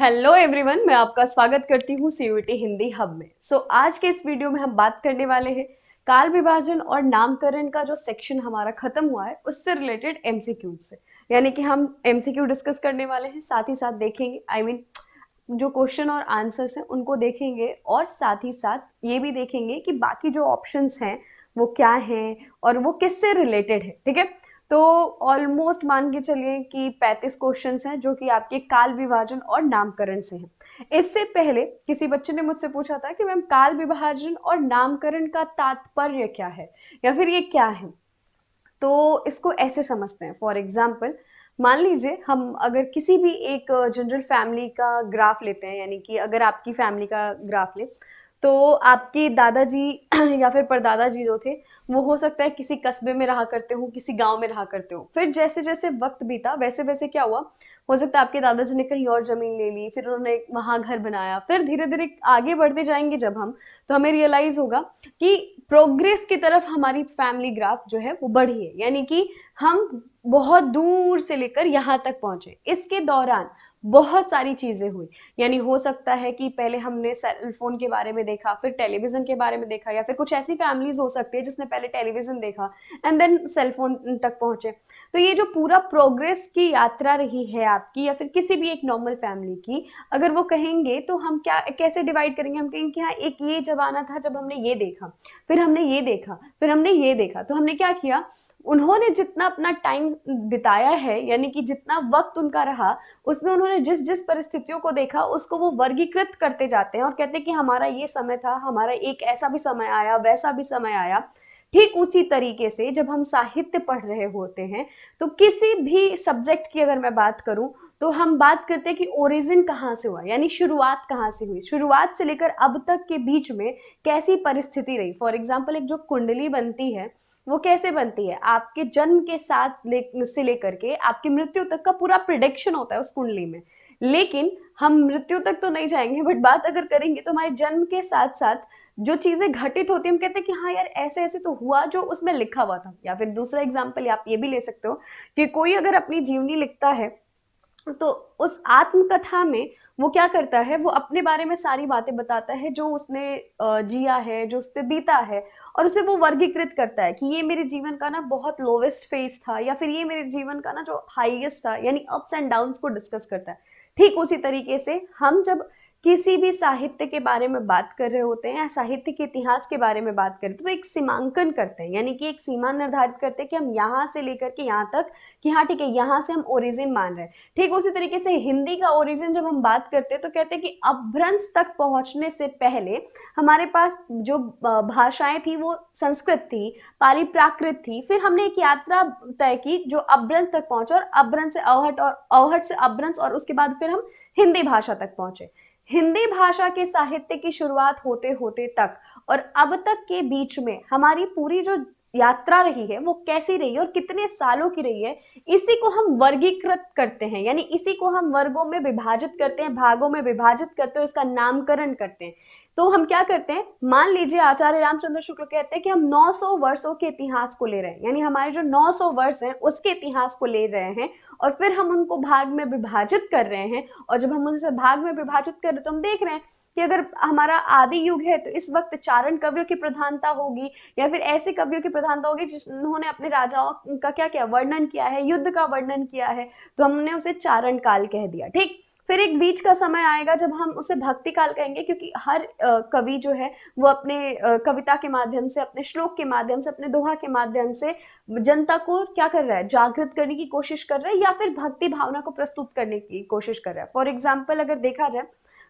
Hello everyone, मैं आपका स्वागत करती हूँ सीयूईटी हिंदी हब में। आज के इस वीडियो में हम बात करने वाले हैं काल विभाजन और नामकरण का जो सेक्शन हमारा खत्म हुआ है उससे रिलेटेड एमसीक्यू से। यानी कि हम एमसीक्यू डिस्कस करने वाले हैं, साथ ही साथ देखेंगे जो क्वेश्चन और आंसर्स हैं उनको देखेंगे, और साथ ही साथ ये भी देखेंगे कि बाकी जो ऑप्शंस हैं वो क्या हैं और वो किससे रिलेटेड है। ठीक है, तो ऑलमोस्ट मान के चलिए कि 35 क्वेश्चंस हैं जो कि आपके काल विभाजन और नामकरण से हैं। इससे पहले किसी बच्चे ने मुझसे पूछा था कि मैम काल विभाजन और नामकरण का तात्पर्य क्या है या फिर ये क्या है। तो इसको ऐसे समझते हैं, फॉर एग्जाम्पल मान लीजिए हम अगर किसी भी एक जनरल फैमिली का ग्राफ लेते हैं, यानी कि अगर आपकी फैमिली का ग्राफ ले तो आपके दादाजी या फिर परदादाजी जो थे वो हो सकता है किसी कस्बे में रहा करते हो, किसी गांव में रहा करते हो। फिर जैसे जैसे वक्त बीता वैसे वैसे क्या हुआ, हो सकता है आपके दादाजी ने कहीं और जमीन ले ली, फिर उन्होंने वहां घर बनाया। फिर धीरे धीरे आगे बढ़ते जाएंगे जब हम, तो हमें रियलाइज होगा कि प्रोग्रेस की तरफ हमारी फैमिली ग्राफ जो है वो बढ़ी है, यानी कि हम बहुत दूर से लेकर यहाँ तक पहुंचे। इसके दौरान बहुत सारी चीजें हुई, यानी हो सकता है कि पहले हमने सेल फोन के बारे में देखा, फिर टेलीविजन के बारे में देखा, या फिर कुछ ऐसी फैमिलीज हो सकती है जिसने पहले टेलीविजन देखा एंड देन सेल फोन तक पहुंचे। तो ये जो पूरा प्रोग्रेस की यात्रा रही है आपकी या फिर किसी भी एक नॉर्मल फैमिली की, अगर वो कहेंगे तो हम क्या कैसे डिवाइड करेंगे। हम कहेंगे कि हाँ, एक ये जमाना था जब हमने ये देखा, फिर हमने ये देखा, फिर हमने ये देखा। तो हमने क्या किया, उन्होंने जितना अपना टाइम बिताया है, यानी कि जितना वक्त उनका रहा, उसमें उन्होंने जिस जिस परिस्थितियों को देखा उसको वो वर्गीकृत करते जाते हैं और कहते हैं कि हमारा ये समय था, हमारा एक ऐसा भी समय आया, वैसा भी समय आया। ठीक उसी तरीके से जब हम साहित्य पढ़ रहे होते हैं तो किसी भी सब्जेक्ट की अगर मैं बात करूं तो हम बात करते हैं कि ओरिजिन कहाँ से हुआ, यानी शुरुआत कहाँ से हुई, शुरुआत से लेकर अब तक के बीच में कैसी परिस्थिति रही। फॉर एग्जाम्पल एक जो कुंडली बनती है वो कैसे बनती है, आपके जन्म के साथ से लेकर के आपकी मृत्यु तक का पूरा प्रिडिक्शन होता है उस कुंडली में। लेकिन हम मृत्यु तक तो नहीं जाएंगे, बट बात अगर करेंगे तो हमारे जन्म के साथ साथ जो चीजें घटित होती है हम कहते हैं कि हाँ यार ऐसे ऐसे तो हुआ जो उसमें लिखा हुआ था। या फिर दूसरा एग्जाम्पल आप ये भी ले सकते हो कि कोई अगर अपनी जीवनी लिखता है तो उस आत्मकथा में वो क्या करता है, वो अपने बारे में सारी बातें बताता है जो उसने जिया है, जो उस पर बीता है, और उसे वो वर्गीकृत करता है कि ये मेरे जीवन का ना बहुत लोवेस्ट फेज था या फिर ये मेरे जीवन का ना जो हाईएस्ट था, यानी अप्स एंड डाउन्स को डिस्कस करता है। ठीक उसी तरीके से हम जब किसी भी साहित्य के बारे में बात कर रहे होते हैं या साहित्य के इतिहास के बारे में बात करें तो एक सीमांकन करते हैं, यानी कि एक सीमा निर्धारित करते हैं कि हम यहाँ से लेकर के यहाँ तक, कि हाँ ठीक है यहाँ से हम ओरिजिन मान रहे हैं। ठीक उसी तरीके से हिंदी का ओरिजिन जब हम बात करते हैं तो कहते हैं कि अपभ्रंश तक पहुंचने से पहले हमारे पास जो भाषाएं थी वो संस्कृत थी, पाली प्राकृत थी। फिर हमने एक यात्रा तय की जो अपभ्रंश तक पहुंचे, और अपभ्रंश से अवहट और अवहट से अपभ्रंश, और उसके बाद फिर हम हिंदी भाषा तक पहुंचे। हिंदी भाषा के साहित्य की शुरुआत होते होते तक और अब तक के बीच में हमारी पूरी जो यात्रा रही है वो कैसी रही है और कितने सालों की रही है, इसी को हम वर्गीकृत करते हैं, यानी इसी को हम वर्गों में विभाजित करते हैं, भागों में विभाजित करते हैं, उसका नामकरण करते हैं। तो हम क्या करते हैं, मान लीजिए आचार्य रामचंद्र शुक्ल कहते हैं कि हम 900 वर्षों के इतिहास को ले रहे हैं, यानी हमारे जो 900 वर्ष हैं उसके इतिहास को ले रहे हैं और फिर हम उनको भाग में विभाजित कर रहे हैं। और जब हम उनसे भाग में विभाजित कर रहे हैं तो हम देख रहे हैं कि अगर हमारा आदि युग है तो इस वक्त चारण कवियों की प्रधानता होगी या फिर ऐसे कवियों की प्रधानता होगी जिन्होंने अपने राजाओं का क्या क्या वर्णन किया है, युद्ध का वर्णन किया है, तो हमने उसे चारण काल कह दिया। ठीक, फिर एक बीच का समय आएगा जब हम उसे भक्ति काल कहेंगे, क्योंकि हर कवि जो है वो अपने कविता के माध्यम से, अपने श्लोक के माध्यम से, अपने दोहा के माध्यम से जनता को क्या कर रहा है, जागृत करने की कोशिश कर रहा है या फिर भक्ति भावना को प्रस्तुत करने की कोशिश कर रहा है। फॉर एग्जाम्पल अगर देखा जाए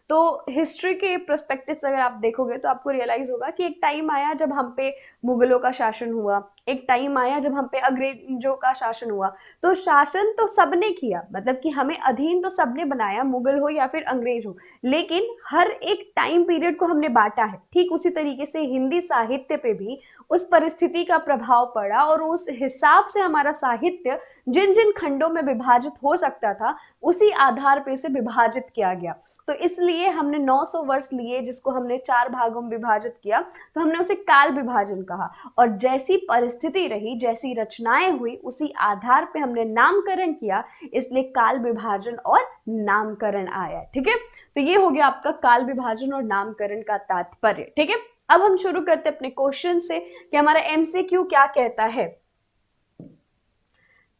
तो हिस्ट्री के परस्पेक्टिव से अगर आप देखोगे तो आपको रियलाइज होगा कि एक टाइम आया जब हम पे मुगलों का शासन हुआ, एक टाइम आया जब हम पे अंग्रेजों का शासन हुआ। तो शासन तो सबने किया, मतलब कि हमें अधीन तो सबने बनाया, मुगल हो या फिर अंग्रेज हो, लेकिन हर एक टाइम पीरियड को हमने बांटा है। ठीक उसी तरीके से हिंदी साहित्य पे भी उस परिस्थिति का प्रभाव पड़ा और उस हिसाब से हमारा साहित्य जिन जिन खंडों में विभाजित हो सकता था उसी आधार पे से विभाजित किया गया। तो इसलिए हमने 900 वर्ष लिए जिसको हमने 4 भागों में विभाजित किया, तो हमने उसे काल विभाजन कहा। और जैसी परिस्थिति रही, जैसी रचनाएं हुई, उसी आधार पे हमने नामकरण किया, इसलिए काल विभाजन और नामकरण आया। ठीक है, तो ये हो गया आपका काल विभाजन और नामकरण का तात्पर्य। ठीक है, अब हम शुरू करते अपने क्वेश्चन से कि हमारा एमसीक्यू क्या कहता है।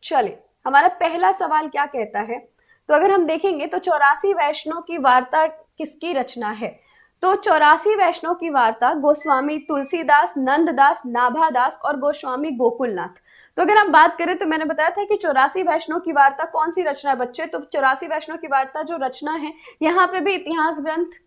चलिए, हमारा पहला सवाल क्या कहता है, तो अगर हम देखेंगे तो 84 वैष्णव की वार्ता किसकी रचना है? तो 84 वैष्णव की वार्ता गोस्वामी तुलसीदास, नंददास, नाभादास और गोस्वामी गोकुलनाथ। तो अगर हम बात करें तो मैंने बताया था कि 84 वैष्णव की वार्ता कौन सी रचना है बच्चे, तो 84 वैष्णव की वार्ता जो रचना है, यहाँ पे भी इतिहास ग्रंथ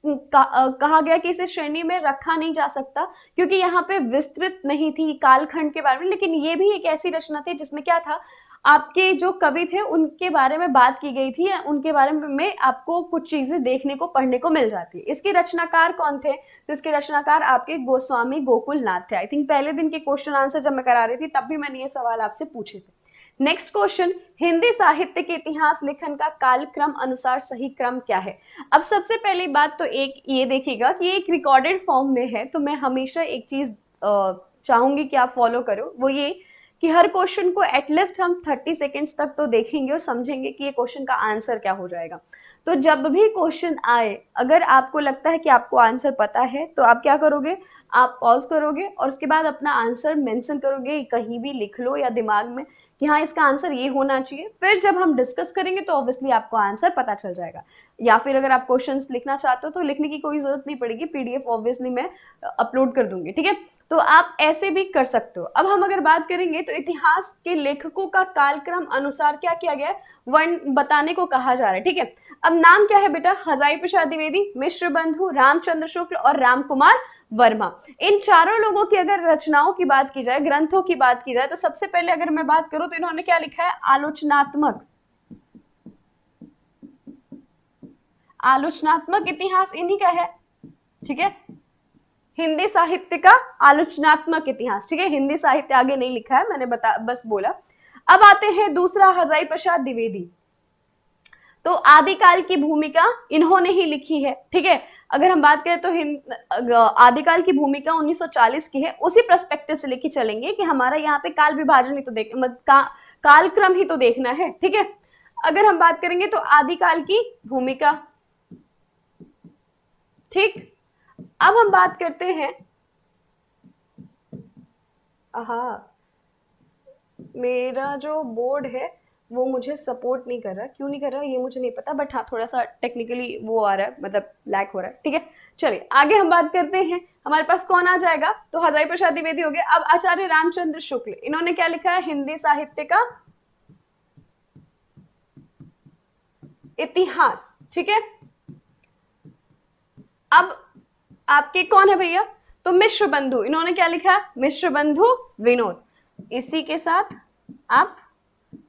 कहा गया कि इसे श्रेणी में रखा नहीं जा सकता क्योंकि यहाँ पे विस्तृत नहीं थी कालखंड के बारे में, लेकिन ये भी एक ऐसी रचना थी जिसमें क्या था, आपके जो कवि थे उनके बारे में बात की गई थी, उनके बारे में आपको कुछ चीजें देखने को पढ़ने को मिल जाती है। इसके रचनाकार कौन थे, तो इसके रचनाकार आपके गोस्वामी गोकुलनाथ थे। आई थिंक पहले दिन के क्वेश्चन आंसर जब मैं करा रही थी तब भी मैंने ये सवाल आपसे पूछे थे। नेक्स्ट क्वेश्चन, हिंदी साहित्य के इतिहास लेखन का कालक्रम अनुसार सही क्रम क्या है? अब सबसे पहली बात तो एक ये देखिएगा कि एक रिकॉर्डेड फॉर्म में है, तो मैं हमेशा एक चीज चाहूंगी कि आप फॉलो करो, वो ये कि हर क्वेश्चन को एटलीस्ट हम 30 सेकेंड्स तक तो देखेंगे और समझेंगे कि ये क्वेश्चन का आंसर क्या हो जाएगा। तो जब भी क्वेश्चन आए, अगर आपको लगता है कि आपको आंसर पता है तो आप क्या करोगे, आप पॉज करोगे और उसके बाद अपना आंसर मेंशन करोगे, कहीं भी लिख लो या दिमाग में कि हाँ इसका आंसर ये होना चाहिए। फिर जब हम डिस्कस करेंगे तो ऑब्वियसली आपको आंसर पता चल जाएगा। या फिर अगर आप क्वेश्चंस लिखना चाहते हो तो लिखने की कोई जरूरत नहीं पड़ेगी, पीडीएफ ऑब्वियसली मैं अपलोड कर दूंगी। ठीक है, तो आप ऐसे भी कर सकते हो। अब हम अगर बात करेंगे तो इतिहास के लेखकों का कालक्रम अनुसार क्या किया गया है, वर्ण बताने को कहा जा रहा है। ठीक है, अब नाम क्या है बेटा, हजारी प्रसाद द्विवेदी, मिश्र बंधु, रामचंद्र शुक्ल और राम कुमार वर्मा। इन चारों लोगों की अगर रचनाओं की बात की जाए, ग्रंथों की बात की जाए, तो सबसे पहले अगर मैं बात करूं तो इन्होंने क्या लिखा है, आलोचनात्मक। आलोचनात्मक इतिहास इन्हीं का है। ठीक है, हिंदी साहित्य का आलोचनात्मक इतिहास। ठीक है, हिंदी साहित्य आगे नहीं लिखा है, मैंने बस बोला। अब आते हैं दूसरा, हजारी प्रसाद द्विवेदी। तो आदिकाल की भूमिका इन्होंने ही लिखी है। ठीक है, अगर हम बात करें तो आदिकाल की भूमिका 1940 की है। उसी पर्सपेक्टिव से लेके चलेंगे कि हमारा यहाँ पे काल विभाजन ही तो कालक्रम ही तो देखना है। ठीक है, अगर हम बात करेंगे तो आदिकाल की भूमिका। ठीक, अब हम बात करते हैं, मेरा जो बोर्ड है वो मुझे सपोर्ट नहीं कर रहा, क्यों नहीं कर रहा ये मुझे नहीं पता, बट हाँ थोड़ा सा टेक्निकली वो आ रहा है, मतलब लैग हो रहा है। ठीक है, चलिए आगे हम बात करते हैं। हमारे पास कौन आ जाएगा, तो हजारी प्रसाद द्विवेदी हो गए। अब आचार्य रामचंद्र शुक्ल, इन्होंने क्या लिखा है, हिंदी साहित्य का इतिहास। ठीक है, अब आपके कौन है भैया, तो मिश्र बंधु, इन्होंने क्या लिखा है, मिश्र बंधु विनोद। इसी के साथ आप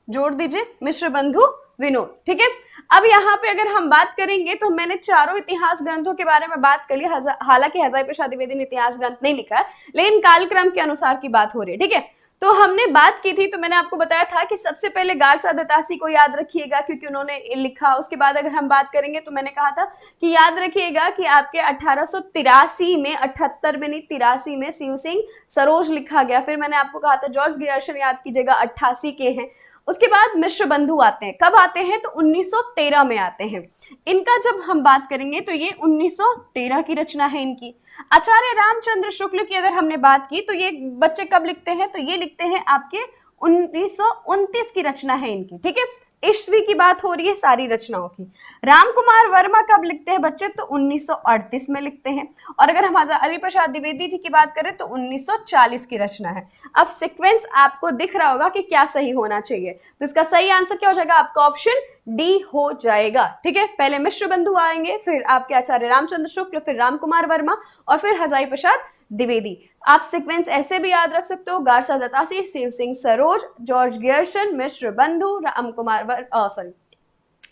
जोड़ दीजिए मिश्र बंधु विनोद। ठीक है, अब यहाँ पे अगर हम बात करेंगे तो मैंने चारों इतिहास ग्रंथों के बारे में बात कर ली। हालांकि हजारी प्रसाद द्विवेदी ने इतिहास ग्रंथ नहीं लिखा है, लेकिन कालक्रम के अनुसार की बात हो रही है। ठीक है, तो हमने बात की थी, तो मैंने आपको बताया था कि सबसे पहले गारसा दत्तासी को याद रखिएगा क्योंकि उन्होंने लिखा। उसके बाद अगर हम बात करेंगे तो मैंने कहा था कि याद रखिएगा कि आपके 1883 में, 78 में नहीं 83 में शिव सिंह सरोज लिखा गया। फिर मैंने आपको कहा था जॉर्ज ग्रियर्सन याद कीजिएगा, 88 के हैं। उसके बाद मिश्र बंधु आते हैं, कब आते हैं, तो 1913 में आते हैं। इनका जब हम बात करेंगे तो ये 1913 की रचना है इनकी। आचार्य रामचंद्र शुक्ल की अगर हमने बात की तो ये बच्चे कब लिखते हैं, तो ये लिखते हैं आपके 1929 की रचना है इनकी। ठीक है, ईस्वी की बात हो रही है सारी रचनाओं की। राम कुमार वर्मा कब लिखते हैं बच्चे, तो 1938 में लिखते हैं। और अगर हम हजारी प्रसाद द्विवेदी जी की बात करें तो 1940 की रचना है। अब सीक्वेंस आपको दिख रहा होगा कि क्या सही होना चाहिए, तो इसका सही आंसर क्या हो जाएगा, आपका ऑप्शन डी हो जाएगा। ठीक है, पहले मिश्र बंधु आएंगे, फिर आपके आचार्य रामचंद्र शुक्ल, फिर राम कुमार वर्मा और फिर हजारी प्रसाद द्विवेदी। आप सीक्वेंस ऐसे भी याद रख सकते हो, Garcin de Tassy, Shiv Singh Saroj, George Grierson, Mishra Bandhu,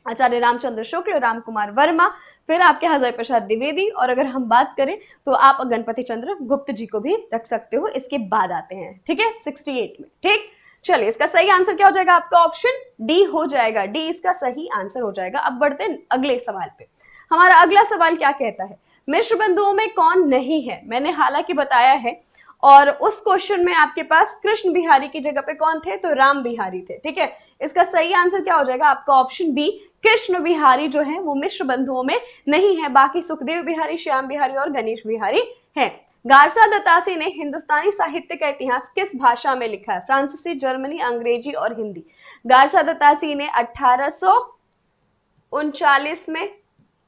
Acharya Ramchandra Shukla, Ram Kumar Verma, फिर आपके हजारी प्रसाद द्विवेदी। और अगर हम बात करें तो आप गणपति चंद्र गुप्त जी को भी रख सकते हो, इसके बाद आते हैं। ठीक है, 68 में। ठीक, चलिए इसका सही आंसर क्या हो जाएगा आपका? ऑप्शन डी हो जाएगा, डी इसका सही आंसर हो जाएगा। अब बढ़ते हैं अगले सवाल पे। हमारा अगला सवाल क्या कहता है? मिश्र बंधुओं में कौन नहीं है? मैंने हालांकि बताया है, और उस क्वेश्चन में आपके पास कृष्ण बिहारी की जगह पे कौन थे? तो राम बिहारी थे। ठीक है, इसका सही आंसर क्या हो जाएगा आपका? ऑप्शन बी, कृष्ण बिहारी जो है वो मिश्र बंधुओं में नहीं है, बाकी सुखदेव बिहारी, श्याम बिहारी और गणेश बिहारी हैं। गारसा दत्तासी ने हिंदुस्तानी साहित्य का इतिहास किस भाषा में लिखा है? फ्रांसीसी, जर्मनी, अंग्रेजी और हिंदी। गारसा दत्तासी ने 1839 में,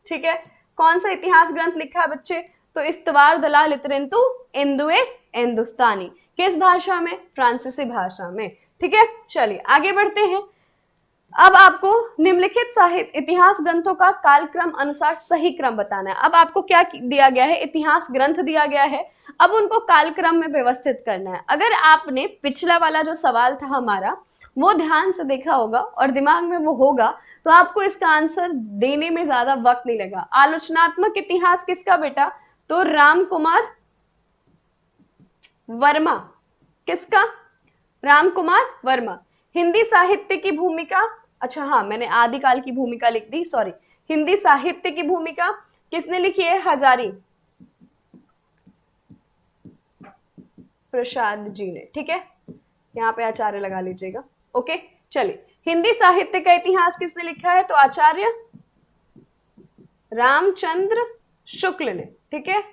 ठीक है, कौन सा इतिहास ग्रंथ लिखा है बच्चे? तो इस्तवार दलाल इतरिंतु इंदुए हिंदुस्तानी। किस भाषा में? फ्रांसीसी भाषा में। ठीक है, चलिए आगे बढ़ते हैं। अब आपको निम्नलिखित साहित्य इतिहास ग्रंथों का कालक्रम अनुसार सही क्रम बताना है। अब आपको क्या दिया गया है? इतिहास ग्रंथ दिया गया है, अब उनको कालक्रम में व्यवस्थित करना है। अगर आपने पिछला वाला जो सवाल था हमारा वो ध्यान से देखा होगा और दिमाग में वो होगा, तो आपको इसका आंसर देने में ज्यादा वक्त नहीं लगा। आलोचनात्मक इतिहास किसका बेटा? तो राम कुमार वर्मा। किसका? राम कुमार वर्मा। हिंदी साहित्य की भूमिका, अच्छा हाँ मैंने आदिकाल की भूमिका लिख दी, सॉरी। हिंदी साहित्य की भूमिका किसने लिखी है? हजारी प्रसाद जी ने। ठीक है, यहाँ पे आचार्य लगा लीजिएगा। ओके, चलिए हिंदी साहित्य का इतिहास किसने लिखा है? तो आचार्य रामचंद्र शुक्ल ने। ठीक है,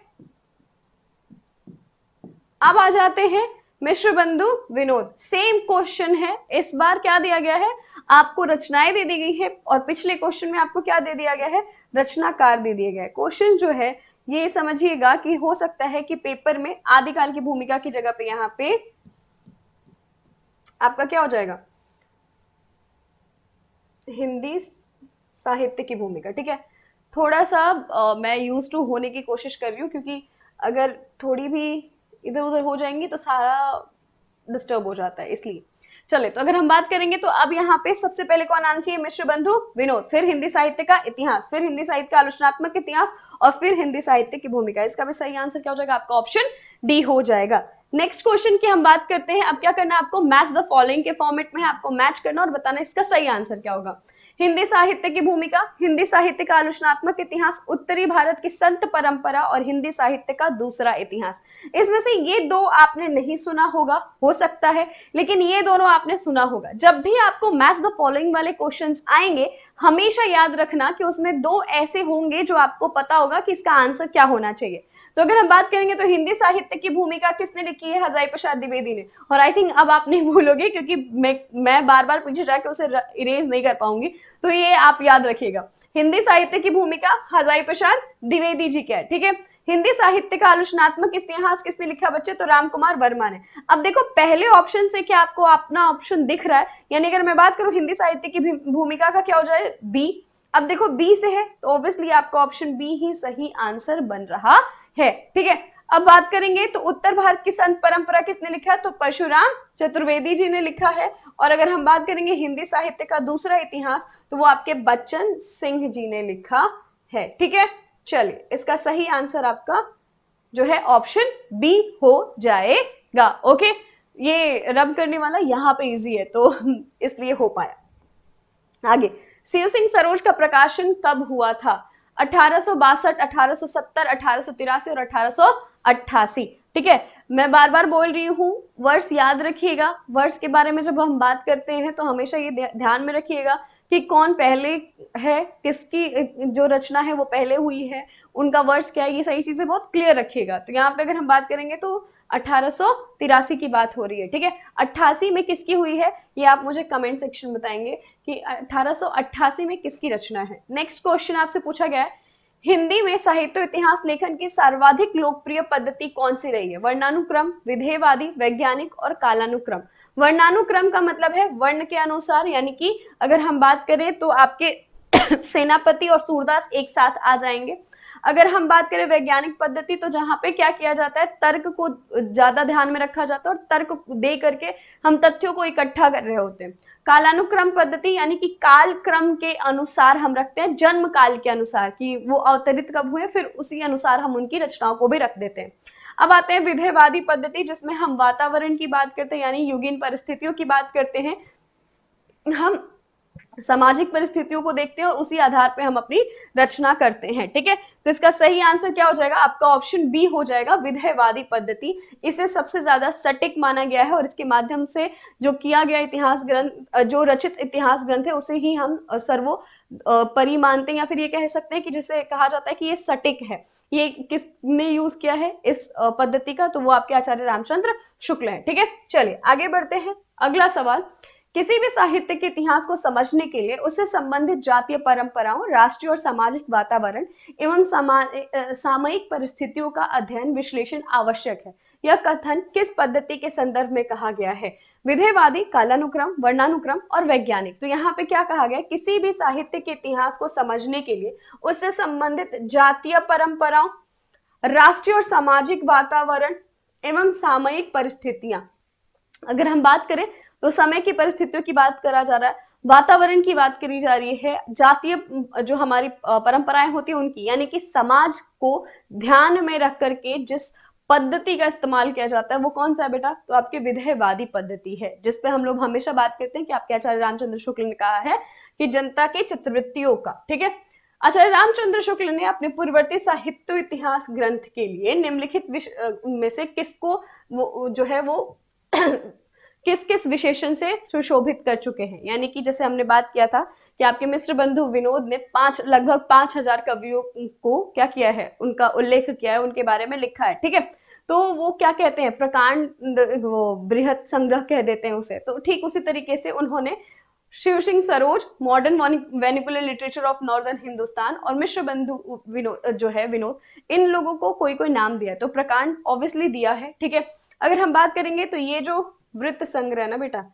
अब आ जाते हैं मिश्र बंधु विनोद। सेम क्वेश्चन है, इस बार क्या दिया गया है आपको? रचनाएं दे दी गई है, और पिछले क्वेश्चन में आपको क्या दे दिया गया है? रचनाकार दे दिए गए। क्वेश्चन जो है ये समझिएगा कि हो सकता है कि पेपर में आदिकाल की भूमिका की जगह पे यहाँ पे आपका क्या हो जाएगा? हिंदी साहित्य की भूमिका। ठीक है, थोड़ा सा मैं यूज टू होने की कोशिश कर रही हूँ, क्योंकि अगर थोड़ी भी इधर उधर हो जाएंगी तो सारा डिस्टर्ब हो जाता है, इसलिए। चले, तो अगर हम बात करेंगे तो अब यहाँ पे सबसे पहले कौन आना चाहिए? मिश्र बंधु विनोद, फिर हिंदी साहित्य का इतिहास, फिर हिंदी साहित्य का आलोचनात्मक इतिहास, और फिर हिंदी साहित्य की भूमिका। इसका भी सही आंसर क्या हो जाएगा आपका? ऑप्शन डी हो जाएगा। नेक्स्ट क्वेश्चन की हम बात करते हैं। अब क्या करना है आपको? मैच द फॉलोइंग के फॉर्मेट में आपको मैच करना और बताना इसका सही आंसर क्या होगा। हिंदी साहित्य की भूमिका, हिंदी साहित्य का आलोचनात्मक इतिहास, उत्तरी भारत की संत परंपरा और हिंदी साहित्य का दूसरा इतिहास। इसमें से ये दो आपने नहीं सुना होगा, हो सकता है, लेकिन ये दोनों आपने सुना होगा। जब भी आपको मैच द फॉलोइंग वाले क्वेश्चंस आएंगे, हमेशा याद रखना कि उसमें दो ऐसे होंगे जो आपको पता होगा कि इसका आंसर क्या होना चाहिए। तो अगर हम बात करेंगे तो हिंदी साहित्य की भूमिका किसने लिखी है? हजारी प्रसाद द्विवेदी ने। और आई थिंक अब आप नहीं भूलोगे, क्योंकि मैं बार बार पीछे जाके उसे इरेज नहीं कर पाऊंगी, तो ये आप याद रखिएगा। हिंदी साहित्य की भूमिका हजारी प्रसाद द्विवेदी जी की है। ठीक है, हिंदी साहित्य का आलोचनात्मक इतिहास किसने लिखा बच्चे? तो राम कुमार वर्मा ने। अब देखो पहले ऑप्शन से क्या आपको अपना ऑप्शन दिख रहा है? यानी अगर मैं बात करूं हिंदी साहित्य की भूमिका का क्या हो जाए? बी। अब देखो बी से है तो ऑब्वियसली आपका ऑप्शन बी ही सही आंसर बन रहा है। ठीक है, अब बात करेंगे तो उत्तर भारत की संत परंपरा किसने लिखा है? तो परशुराम चतुर्वेदी जी ने लिखा है। और अगर हम बात करेंगे हिंदी साहित्य का दूसरा इतिहास, तो वो आपके बच्चन सिंह जी ने लिखा है। ठीक है, चलिए इसका सही आंसर आपका जो है ऑप्शन बी हो जाएगा। ओके, ये रब करने वाला यहाँ पे इजी है तो इसलिए हो पाया। आगे, शिव सिंह सरोज का प्रकाशन कब हुआ था? 1862, 1870, 1883 और 1888। ठीक है, मैं बार बार बोल रही हूँ, वर्ष याद रखिएगा। वर्ष के बारे में जब हम बात करते हैं तो हमेशा ये ध्यान में रखिएगा कि कौन पहले है, किसकी जो रचना है वो पहले हुई है, उनका वर्ष क्या है, ये सही चीजें बहुत क्लियर रखिएगा। तो यहाँ पे अगर हम बात करेंगे तो 1883 की बात हो रही है। ठीक है, 88 में किसकी हुई है ये आप मुझे कमेंट सेक्शन में बताएंगे कि 1888 में किसकी रचना है। नेक्स्ट क्वेश्चन आपसे पूछा गया है, हिंदी में साहित्य इतिहास लेखन की सर्वाधिक लोकप्रिय पद्धति कौन सी रही है? वर्णानुक्रम, विधेयवादी, वैज्ञानिक और कालानुक्रम। वर्णानुक्रम का मतलब है वर्ण के अनुसार, यानी कि अगर हम बात करें तो आपके सेनापति और सूरदास एक साथ आ जाएंगे। अगर हम बात करें वैज्ञानिक पद्धति, तो जहां पे क्या किया जाता है, तर्क को ज्यादा ध्यान में रखा जाता है और तर्क दे करके हम तथ्यों को इकट्ठा कर रहे होते हैं। कालानुक्रम पद्धति यानी कि काल क्रम के अनुसार हम रखते हैं, जन्म काल के अनुसार कि वो अवतरित कब हुए, फिर उसी अनुसार हम उनकी रचनाओं को भी रख देते हैं। अब आते हैं विधेयवादी पद्धति, जिसमें हम वातावरण की बात करते हैं, यानी युगीन परिस्थितियों की बात करते हैं, हम सामाजिक परिस्थितियों को देखते हैं और उसी आधार पे हम अपनी रचना करते हैं। ठीक है, तो इसका सही आंसर क्या हो जाएगा, आपका ऑप्शन बी हो जाएगा, विधेयवादी पद्धति। इसे सबसे ज्यादा सटीक माना गया है और इसके माध्यम से जो किया गया इतिहास ग्रंथ, जो रचित इतिहास ग्रंथ है, उसे ही हम सर्वोपरि मानते हैं, या फिर ये कह सकते हैं कि जिसे कहा जाता है कि ये सटीक है। ये किसने यूज किया है इस पद्धति का, तो वो आपके आचार्य रामचंद्र शुक्ल है। ठीक है, चलिए आगे बढ़ते हैं। अगला सवाल, किसी भी साहित्य के इतिहास को समझने के लिए उससे संबंधित जातीय परंपराओं, राष्ट्रीय और सामाजिक वातावरण एवं सामयिक परिस्थितियों का अध्ययन विश्लेषण आवश्यक है। यह कथन किस पद्धति के संदर्भ में कहा गया है, विधेयवादी, कालानुक्रम, वर्णानुक्रम और वैज्ञानिक। तो यहाँ पे क्या कहा गया, किसी भी साहित्य के इतिहास को समझने के लिए उससे संबंधित जातीय परंपराओं, राष्ट्रीय और सामाजिक वातावरण एवं सामयिक परिस्थितियां। अगर हम बात करें तो समय की परिस्थितियों की बात करा जा रहा है, वातावरण की बात करी जा रही है, जातीय जो हमारी परंपराएं होती है उनकी, यानी कि समाज को ध्यान में रख करके जिस पद्धति का इस्तेमाल किया जाता है वो कौन सा है बेटा, तो आपके विधेयवादी पद्धति है, जिसपे हम लोग हमेशा बात करते हैं कि आपके आचार्य रामचंद्र शुक्ल ने कहा है कि जनता के चित्रवृत्तियों का। ठीक है, आचार्य रामचंद्र शुक्ल ने अपने पूर्ववर्ती साहित्य इतिहास ग्रंथ के लिए निम्नलिखित में से किसको वो जो है वो किस किस विशेषण से सुशोभित कर चुके हैं। यानी कि जैसे हमने बात किया था कि आपके मिश्र बंधु विनोद ने लगभग 5000 कवियों को क्या किया है, उनका उल्लेख किया है, उनके बारे में लिखा है। ठीक है, तो वो क्या कहते हैं, प्रकांड, वो बृहत संग्रह कह देते हैं उसे। तो ठीक उसी तरीके से उन्होंने Shiv Singh Saroj, modern vernacular literature of northern Hindustan, और मिश्र बंधु विनोद जो है विनोद, इन लोगों को कोई कोई नाम दिया है। तो प्रकांड ऑब्वियसली दिया है। ठीक है, अगर हम बात करेंगे तो ये जो वृत्त संग्रह है ना बेटा,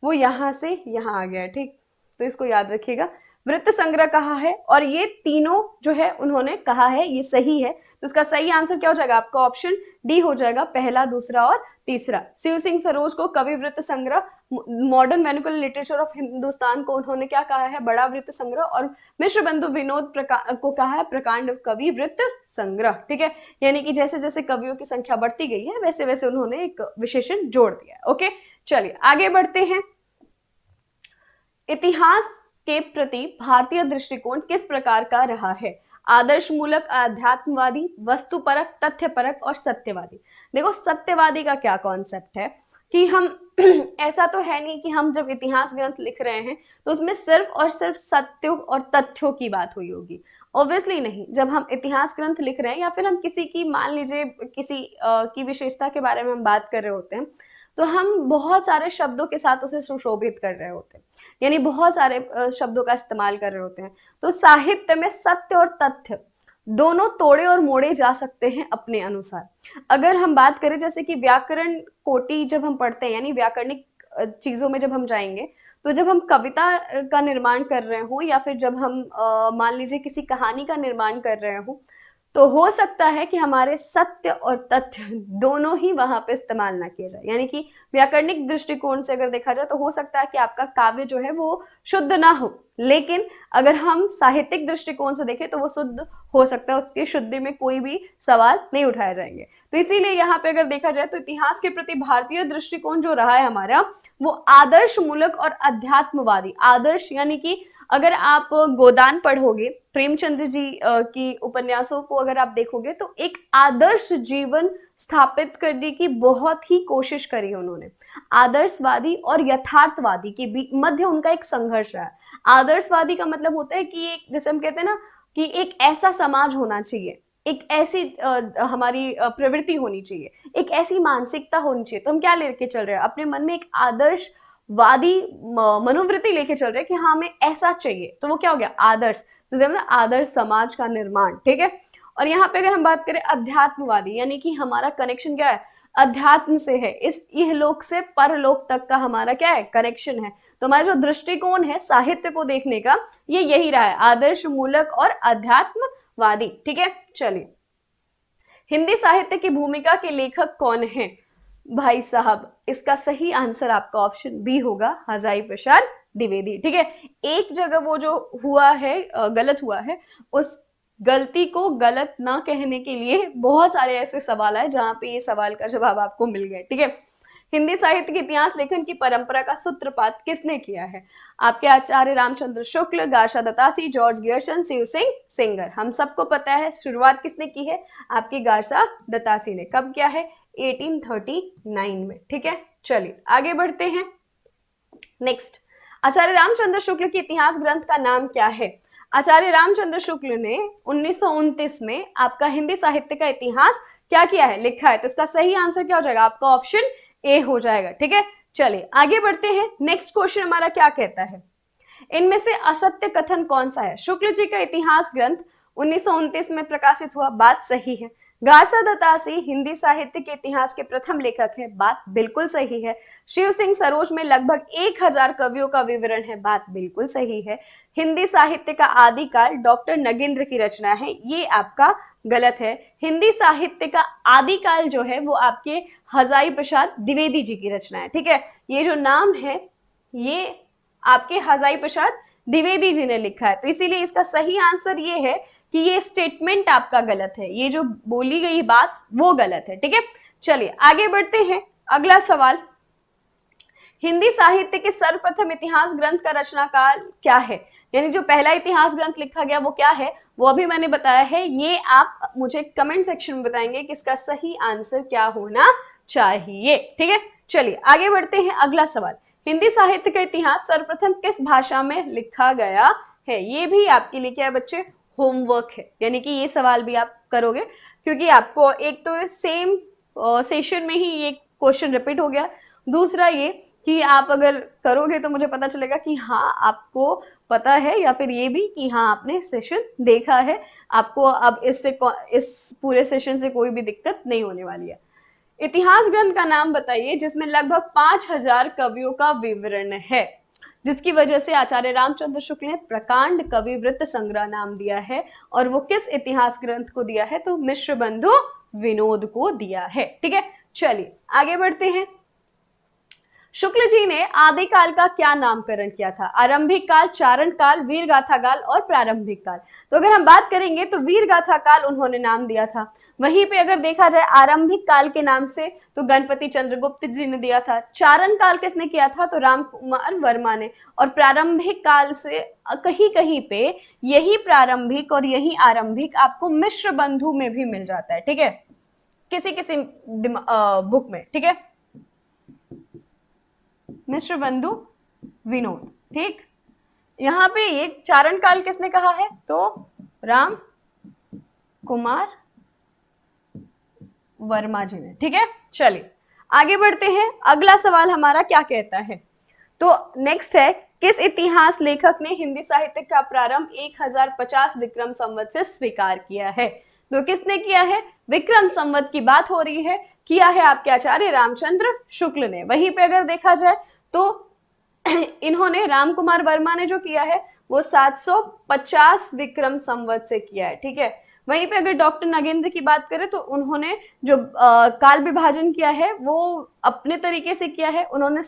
वो यहां से यहां आ गया है। ठीक, तो इसको याद रखिएगा, वृत्त संग्रह कहा है, और ये तीनों जो है उन्होंने कहा है, ये सही है। तो इसका सही आंसर क्या हो जाएगा, आपका ऑप्शन डी हो जाएगा, पहला, दूसरा और तीसरा। शिव सिंह सरोज को कवि वृत्त संग्रह, modern vernacular literature of Hindustan को उन्होंने क्या कहा है, बड़ा वृत्त संग्रह, और मिश्र बंधु विनोद को कहा है प्रकांड कवि वृत्त संग्रह। ठीक है, यानी कि जैसे जैसे कवियों की संख्या बढ़ती गई है वैसे वैसे उन्होंने एक विशेषण जोड़ दिया है। ओके, चलिए आगे बढ़ते हैं। इतिहास के प्रति भारतीय दृष्टिकोण किस प्रकार का रहा है, आदर्श मूलक, अध्यात्मवादी, वस्तुपरक, तथ्यपरक और सत्यवादी। देखो सत्यवादी का क्या कॉन्सेप्ट है कि हम ऐसा तो है नहीं कि हम जब इतिहास ग्रंथ लिख रहे हैं तो उसमें सिर्फ और सिर्फ सत्यों और तथ्यों की बात हुई होगी, ऑब्वियसली नहीं। जब हम इतिहास ग्रंथ लिख रहे हैं या फिर हम किसी की, मान लीजिए किसी की विशेषता के बारे में हम बात कर रहे होते हैं, तो हम बहुत सारे शब्दों के साथ उसे सुशोभित कर रहे होते हैं, यानी बहुत सारे शब्दों का इस्तेमाल कर रहे होते हैं। तो साहित्य में सत्य और तथ्य दोनों तोड़े और मोड़े जा सकते हैं अपने अनुसार। अगर हम बात करें जैसे कि व्याकरण कोटि जब हम पढ़ते हैं, यानी व्याकरणिक चीजों में जब हम जाएंगे, तो जब हम कविता का निर्माण कर रहे हो या फिर जब हम मान लीजिए किसी कहानी का निर्माण कर रहे हो, तो हो सकता है कि हमारे सत्य और तथ्य दोनों ही वहां पे इस्तेमाल ना किया जाए। यानी कि व्याकरणिक दृष्टिकोण से अगर देखा जाए तो हो सकता है कि आपका काव्य जो है वो शुद्ध ना हो, लेकिन अगर हम साहित्यिक दृष्टिकोण से देखें तो वो शुद्ध हो सकता है, उसकी शुद्धि में कोई भी सवाल नहीं उठाए जाएंगे। तो इसीलिए यहाँ पे अगर देखा जाए तो इतिहास के प्रति भारतीय दृष्टिकोण जो रहा है हमारा, वो आदर्श मूलक और अध्यात्मवादी। आदर्श यानी कि अगर आप गोदान पढ़ोगे, प्रेमचंद्र जी की उपन्यासों को अगर आप देखोगे, तो एक आदर्श जीवन स्थापित करने की बहुत ही कोशिश करी है उन्होंने। आदर्शवादी और यथार्थवादी के मध्य उनका एक संघर्ष है। आदर्शवादी का मतलब होता है कि एक, जैसे हम कहते हैं ना कि एक ऐसा समाज होना चाहिए, एक ऐसी हमारी प्रवृत्ति होनी चाहिए, एक ऐसी मानसिकता होनी चाहिए। तो हम क्या लेके चल रहे हैं, अपने मन में एक आदर्श वादी मनोवृत्ति लेके चल रहे हैं कि हाँ हमें ऐसा चाहिए, तो वो क्या हो गया, आदर्श। तो आदर्श समाज का निर्माण। ठीक है, और यहाँ पे अगर हम बात करें अध्यात्मवादी, यानी कि हमारा कनेक्शन क्या है, अध्यात्म से है, इस इहलोक से परलोक तक का हमारा क्या है, कनेक्शन है। तो हमारा जो दृष्टिकोण है साहित्य को देखने का, ये यही रहा है, आदर्श मूलक और अध्यात्मवादी। ठीक है, चलिए हिंदी साहित्य की भूमिका के लेखक कौन है भाई साहब, इसका सही आंसर आपका ऑप्शन बी होगा, हजाई प्रसाद द्विवेदी। ठीक है, एक जगह वो जो हुआ है गलत हुआ है, उस गलती को गलत ना कहने के लिए बहुत सारे ऐसे सवाल है जहां पे ये सवाल का जवाब आपको मिल गया, ठीक है। हिंदी साहित्य के इतिहास लेखन की परंपरा का सूत्रपात किसने किया है? आपके आचार्य रामचंद्र शुक्ल, गार्षा दत्तासी, जॉर्ज गियर्सन, शिव सिंह सेंगर। हम सबको पता है शुरुआत किसने की है, आपकी गार्षा दत्तासी ने। कब किया है? 1839 में, ठीक है। चलिए आगे बढ़ते हैं। नेक्स्ट, आचार्य रामचंद्र शुक्ल के इतिहास ग्रंथ का नाम क्या है? आचार्य रामचंद्र शुक्ल ने 1929 में आपका हिंदी साहित्य का इतिहास क्या किया है, लिखा है। तो इसका सही आंसर क्या हो जाएगा? आपका ऑप्शन ए हो जाएगा, ठीक है। चलिए आगे बढ़ते हैं। नेक्स्ट क्वेश्चन हमारा क्या कहता है, इनमें से असत्य कथन कौन सा है? शुक्ल जी का इतिहास ग्रंथ 1929 में प्रकाशित हुआ, बात सही है। गार्षा दत्तासी हिंदी साहित्य के इतिहास के प्रथम लेखक है, बात बिल्कुल सही है। शिव सिंह सरोज में लगभग 1000 कवियों का विवरण है, बात बिल्कुल सही है। हिंदी साहित्य का आदिकाल डॉक्टर नगेंद्र की रचना है, ये आपका गलत है। हिंदी साहित्य का आदिकाल जो है वो आपके हजाई प्रसाद द्विवेदी जी की रचना है, ठीक है। ये जो नाम है ये आपके हजाई प्रसाद द्विवेदी जी ने लिखा है, तो इसीलिए इसका सही आंसर ये है कि ये स्टेटमेंट आपका गलत है, ये जो बोली गई बात वो गलत है, ठीक है। चलिए आगे बढ़ते हैं। अगला सवाल, हिंदी साहित्य के सर्वप्रथम इतिहास ग्रंथ का रचनाकाल क्या है? यानी जो पहला इतिहास ग्रंथ लिखा गया वो क्या है, वो अभी मैंने बताया है। ये आप मुझे कमेंट सेक्शन में बताएंगे कि इसका सही आंसर क्या होना चाहिए, ठीक है। चलिए आगे बढ़ते हैं। अगला सवाल, हिंदी साहित्य का इतिहास सर्वप्रथम किस भाषा में लिखा गया है? ये भी आपके लिए क्या है बच्चे, होमवर्क है, यानी कि ये सवाल भी आप करोगे क्योंकि आपको एक तो सेम सेशन में ही ये क्वेश्चन रिपीट हो गया, दूसरा ये कि आप अगर करोगे तो मुझे पता चलेगा कि हाँ आपको पता है, या फिर ये भी कि हाँ आपने सेशन देखा है, आपको अब इस पूरे सेशन से कोई भी दिक्कत नहीं होने वाली है। इतिहास ग्रंथ का नाम बताइए जिसमें लगभग 5000 कवियों का विवरण है, जिसकी वजह से आचार्य रामचंद्र शुक्ल ने प्रकांड कवि वृत्त संग्रह नाम दिया है। और वो किस इतिहास ग्रंथ को दिया है? तो मिश्र बंधु विनोद को दिया है, ठीक है। चलिए आगे बढ़ते हैं। शुक्ल जी ने आदिकाल का क्या नामकरण किया था? आरंभिक काल, चारण काल, वीर गाथा काल और प्रारंभिक काल। तो अगर हम बात करेंगे तो वीर गाथा काल उन्होंने नाम दिया था। वहीं पे अगर देखा जाए आरंभिक काल के नाम से तो गणपति चंद्रगुप्त जी ने दिया था। चारण काल किसने किया था? तो राम कुमार वर्मा ने। और प्रारंभिक काल से कहीं कहीं पे यही प्रारंभिक और यही आरंभिक आपको मिश्र बंधु में भी मिल जाता है, ठीक है, किसी किसी बुक में, ठीक है, मिश्र बंधु विनोद, ठीक। यहां पे ये चारण काल किसने कहा है? तो राम कुमार वर्मा जी ने, ठीक है। चलिए आगे बढ़ते हैं। अगला सवाल हमारा क्या कहता है, तो नेक्स्ट है, किस इतिहास लेखक ने हिंदी साहित्य का प्रारंभ 1050 विक्रम संवत से स्वीकार किया है? तो किसने किया है? विक्रम संवत की बात हो रही है, किया है आपके आचार्य रामचंद्र शुक्ल ने। वहीं पे अगर देखा जाए तो इन्होंने राम कुमार वर्मा ने जो किया है वो 750 विक्रम संवत से किया है, ठीक है। वहीं पे अगर डॉक्टर नगेंद्र की बात करें तो उन्होंने जो काल विभाजन किया है वो अपने तरीके से किया है। उन्होंने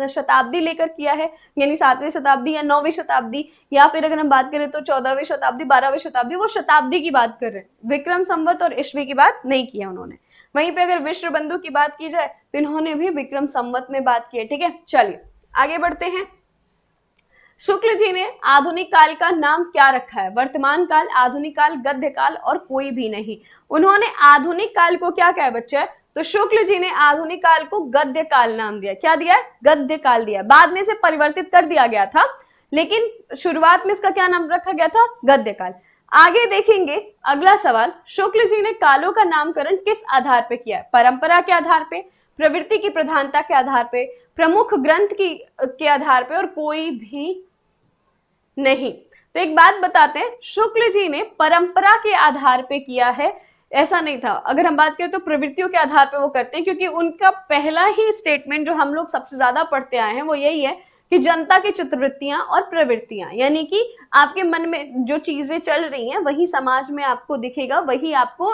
शताब्दी लेकर किया है, यानी 7वीं शताब्दी या 9वीं शताब्दी, या फिर अगर हम बात करें तो 14वीं शताब्दी, 12वीं शताब्दी, वो शताब्दी की बात कर रहे हैं, विक्रम संवत और ईस्वी की बात नहीं की है उन्होंने। वहीं पे अगर विश्व बंधु की बात की जाए तो इन्होंने भी विक्रम संवत में बात की है, ठीक है। चलिए आगे बढ़ते हैं। शुक्ल जी ने आधुनिक काल का नाम क्या रखा है? वर्तमान काल, आधुनिक काल, गद्य काल और कोई भी नहीं। उन्होंने आधुनिक काल को क्या कहा है बच्चे? तो शुक्ल जी ने आधुनिक काल को गद्य काल नाम दिया। क्या दिया है? गद्य काल दिया। बाद में इसे परिवर्तित कर दिया गया था, लेकिन शुरुआत में इसका क्या नाम रखा गया था? गद्य काल। आगे देखेंगे अगला सवाल, शुक्ल जी ने कालों का नामकरण किस आधार पे किया है? परंपरा के आधार पे, प्रवृत्ति की प्रधानता के आधार पे, प्रमुख ग्रंथ के आधार पे और कोई भी नहीं। तो एक बात बताते हैं, शुक्ल जी ने परंपरा के आधार पे किया है, ऐसा नहीं था। अगर हम बात करें तो प्रवृत्तियों के आधार पे वो करते हैं, क्योंकि उनका पहला ही स्टेटमेंट जो हम लोग सबसे ज्यादा पढ़ते आए हैं वो यही है कि जनता की चित्रवृत्तियां और प्रवृत्तियां, यानी कि आपके मन में जो चीजें चल रही हैं वही समाज में आपको दिखेगा, वही आपको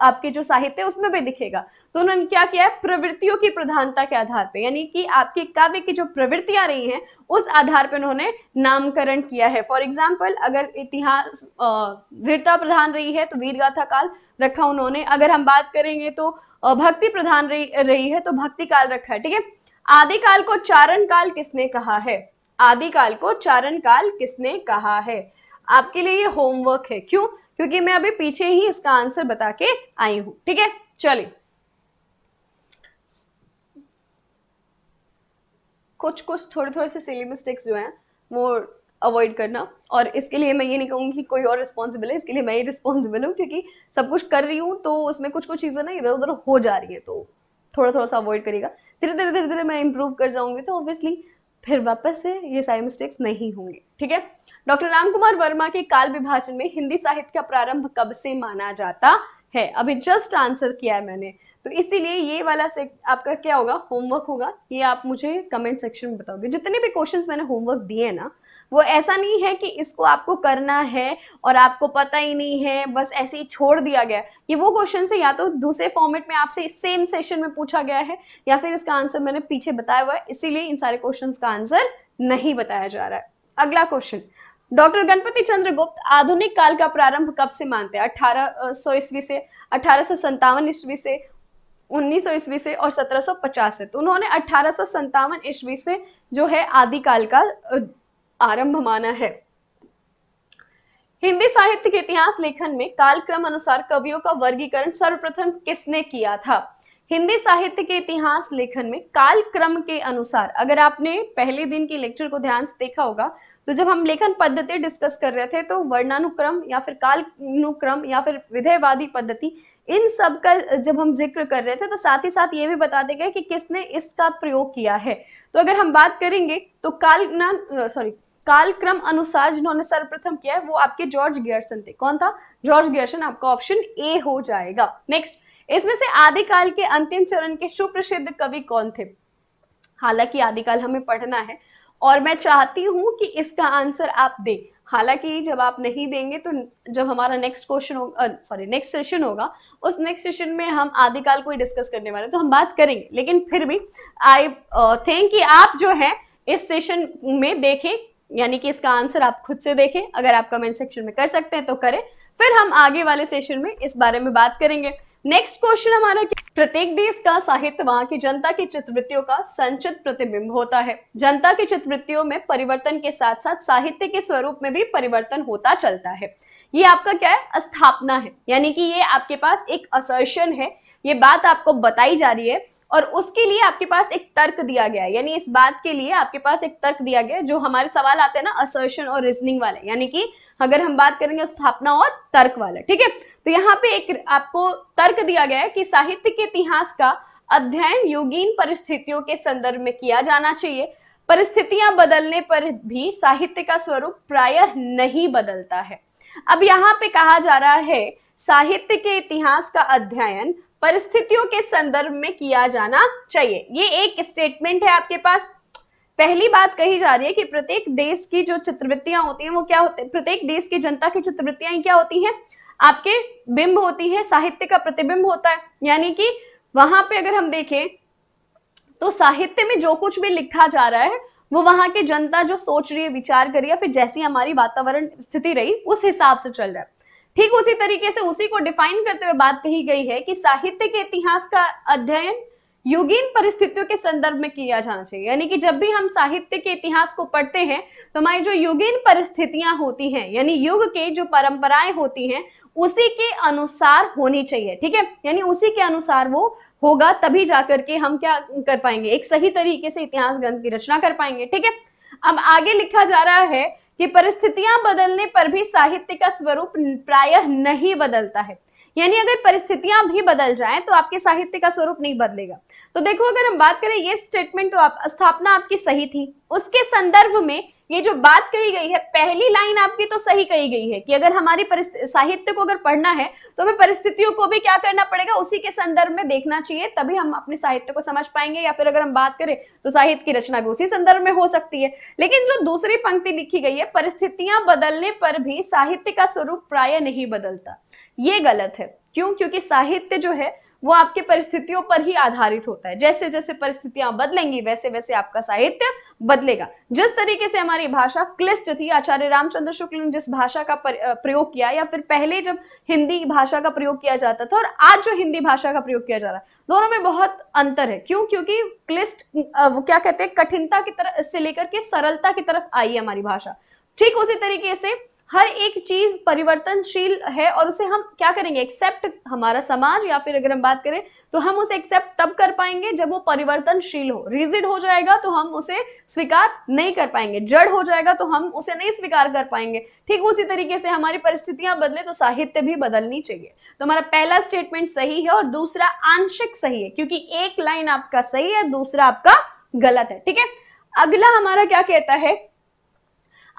आपके जो साहित्य उसमें भी दिखेगा। तो उन्होंने क्या किया है, प्रवृत्तियों की प्रधानता के आधार पे, यानी कि आपके काव्य की जो प्रवृत्तियां रही हैं उस आधार पर उन्होंने नामकरण किया है। फॉर एग्जाम्पल, अगर इतिहास वीरता प्रधान रही है तो वीरगाथा काल रखा उन्होंने, अगर हम बात करेंगे तो भक्ति प्रधान रही है तो भक्ति काल रखा है। ठीक है, आदिकाल को चारण काल किसने कहा है, आदिकाल को चारण काल किसने कहा है? आपके लिए ये होमवर्क है। क्यों? क्योंकि मैं अभी पीछे ही इसका आंसर बता के आई हूं। ठीक है, चलिए कुछ थोड़े से सिली मिस्टेक्स जो हैं वो अवॉइड करना, और इसके लिए मैं ये नहीं कहूंगी कि कोई और रिस्पॉन्सिबल है, इसके लिए मैं ही रिस्पॉन्सिबल हूँ, क्योंकि सब कुछ कर रही हूँ तो उसमें कुछ चीजें ना इधर उधर हो जा रही है, तो थोड़ा सा अवॉइड करिएगा। धीरे धीरे मैं इंप्रूव कर जाऊंगी तो ऑब्वियसली फिर वापस से ये सारे मिस्टेक्स नहीं होंगे। ठीक है, डॉक्टर रामकुमार वर्मा के काल विभाजन में हिंदी साहित्य का प्रारंभ कब से माना जाता है? अभी जस्ट आंसर किया है मैंने, तो इसीलिए ये वाला से आपका क्या होगा, होमवर्क होगा। ये आप मुझे कमेंट सेक्शन में बताओगे। जितने भी क्वेश्चंस मैंने होमवर्क दिए ना, वो ऐसा नहीं है कि इसको आपको करना है और आपको पता ही नहीं है, बस ऐसे ही छोड़ दिया गया। ये वो क्वेश्चन है या तो दूसरे फॉर्मेट में आपसे इस सेम सेशन में पूछा गया है, या फिर इसका आंसर मैंने पीछे बताया हुआ है, इसीलिए इन सारे क्वेश्चन का आंसर नहीं बताया जा रहा है। अगला क्वेश्चन, डॉक्टर गणपति चंद्र गुप्त आधुनिक काल का प्रारंभ कब से मानते हैं? 1800 ईस्वी से, 1857 ईस्वी से, 1900 ईस्वी से और 1750 से। तो उन्होंने 1857 ईस्वी से जो है आदिकाल का आरंभ माना है। हिंदी साहित्य के इतिहास लेखन में कालक्रम अनुसार कवियों का वर्गीकरण सर्वप्रथम किसने किया था? हिंदी साहित्य के इतिहास लेखन में कालक्रम के अनुसार, अगर आपने पहले दिन की लेक्चर को ध्यान से देखा होगा तो जब हम लेखन पद्धति डिस्कस कर रहे थे तो वर्णानुक्रम या फिर कालानुक्रम या फिर विधेयवादी पद्धति, इन सब का जब हम जिक्र कर रहे थे तो साथ ही साथ ये भी बता दें गए कि किसने इसका प्रयोग किया है। तो अगर हम बात करेंगे तो कालक्रम अनुसार जिन्होंने सर्वप्रथम किया है वो आपके जॉर्ज गियर्सन थे। कौन था? George Gierson. आपका ऑप्शन ए हो जाएगा। नेक्स्ट, इसमें से आदिकाल के अंतिम चरण के सुप्रसिद्ध कवि कौन थे? हालांकि आदिकाल हमें पढ़ना है और मैं चाहती हूं कि इसका आंसर आप दें। हालांकि जब आप नहीं देंगे तो जब हमारा नेक्स्ट सेशन होगा, उस नेक्स्ट सेशन में हम आदिकाल को ही डिस्कस करने वाले, तो हम बात करेंगे। लेकिन फिर भी आई थिंक कि आप जो है इस सेशन में देखें, यानी कि इसका आंसर आप खुद से देखें। अगर आप कमेंट सेक्शन में कर सकते हैं तो करें, फिर हम आगे वाले सेशन में इस बारे में बात करेंगे। नेक्स्ट क्वेश्चन हमारा, प्रत्येक देश का साहित्य वहां की जनता की चित्रवृत्तियों का संचित प्रतिबिंब होता है। जनता की चित्रवृत्तियों में परिवर्तन के साथ साथ साहित्य के स्वरूप में भी परिवर्तन होता चलता है। ये आपका क्या है? स्थापना है, यानी कि ये आपके पास एक असर्शन है, ये बात आपको बताई जा रही है और उसके लिए आपके पास एक तर्क दिया गया है। यानी इस बात के लिए आपके पास एक तर्क दिया गया है। जो हमारे सवाल आते हैं ना असर्शन और रीजनिंग वाले, यानी कि अगर हम बात करेंगे स्थापना और तर्क वाले, ठीक है, तो यहाँ पे एक आपको तर्क दिया गया है कि साहित्य के इतिहास का अध्ययन युगीन परिस्थितियों के संदर्भ में किया जाना चाहिए। परिस्थितियां बदलने पर भी साहित्य का स्वरूप प्रायः नहीं बदलता है। अब यहाँ पे कहा जा रहा है साहित्य के इतिहास का अध्ययन परिस्थितियों के संदर्भ में किया जाना चाहिए। ये एक स्टेटमेंट है आपके पास। पहली बात कही जा रही है कि प्रत्येक देश की जो चित्रवृत्तियां होती हैं वो क्या होते हैं? प्रत्येक देश की जनता की चित्रवृत्तियां क्या होती हैं? आपके बिंब होती है, साहित्य का प्रतिबिंब होता है। यानी कि वहां पे अगर हम देखें तो साहित्य में जो कुछ भी लिखा जा रहा है वो वहां की जनता जो सोच रही है, विचार कर रही है, फिर जैसी हमारी वातावरण स्थिति रही उस हिसाब से चल रहा है। ठीक उसी तरीके से उसी को डिफाइन करते हुए बात कही गई है कि साहित्य के इतिहास का अध्ययन युगीन परिस्थितियों के संदर्भ में किया जाना चाहिए। यानी कि जब भी हम साहित्य के इतिहास को पढ़ते हैं तो हमारी जो युगीन परिस्थितियां होती हैं, यानी युग के जो परंपराएं होती हैं उसी के अनुसार होनी चाहिए। ठीक है, यानी उसी के अनुसार वो होगा, तभी जाकर के हम क्या कर पाएंगे, एक सही तरीके से इतिहास ग्रंथ की रचना कर पाएंगे। ठीक है, अब आगे लिखा जा रहा है कि परिस्थितियां बदलने पर भी साहित्य का स्वरूप प्रायः नहीं बदलता है। यानी अगर परिस्थितियां भी बदल जाएं तो आपके साहित्य का स्वरूप नहीं बदलेगा। तो देखो, अगर हम बात करें ये स्टेटमेंट तो आप स्थापना आपकी सही थी, उसके संदर्भ में ये जो बात कही गई है, पहली लाइन आपकी तो सही कही गई है कि अगर हमारी साहित्य को अगर पढ़ना है तो हमें परिस्थितियों को भी क्या करना पड़ेगा, उसी के संदर्भ में देखना चाहिए, तभी हम अपने साहित्य को समझ पाएंगे। या फिर अगर हम बात करें तो साहित्य की रचना भी उसी संदर्भ में हो सकती है। लेकिन जो दूसरी पंक्ति लिखी गई है, परिस्थितियां बदलने पर भी साहित्य का स्वरूप प्राय नहीं बदलता, ये गलत है। क्यों? क्योंकि साहित्य जो है वो आपके परिस्थितियों पर ही आधारित होता है। जैसे जैसे परिस्थितियां बदलेंगी वैसे वैसे आपका साहित्य बदलेगा। जिस तरीके से हमारी भाषा क्लिष्ट थी, आचार्य रामचंद्र शुक्ल ने जिस भाषा का प्रयोग किया, या फिर पहले जब हिंदी भाषा का प्रयोग किया जाता था और आज जो हिंदी भाषा का प्रयोग किया जा रहा है, दोनों में बहुत अंतर है। क्यों? क्योंकि क्लिष्ट वो क्या कहते हैं, कठिनता की तरफ से लेकर के सरलता की तरफ आई है हमारी भाषा। ठीक उसी तरीके से हर एक चीज परिवर्तनशील है और उसे हम क्या करेंगे, एक्सेप्ट, हमारा समाज या फिर अगर हम बात करें तो हम उसे एक्सेप्ट तब कर पाएंगे जब वो परिवर्तनशील हो। रिजिड हो जाएगा तो हम उसे स्वीकार नहीं कर पाएंगे, जड़ हो जाएगा तो हम उसे नहीं स्वीकार कर पाएंगे। ठीक उसी तरीके से हमारी परिस्थितियां बदले तो साहित्य भी बदलनी चाहिए। तो हमारा पहला स्टेटमेंट सही है और दूसरा आंशिक सही है, क्योंकि एक लाइन आपका सही है, दूसरा आपका गलत है। ठीक है, अगला हमारा क्या कहता है,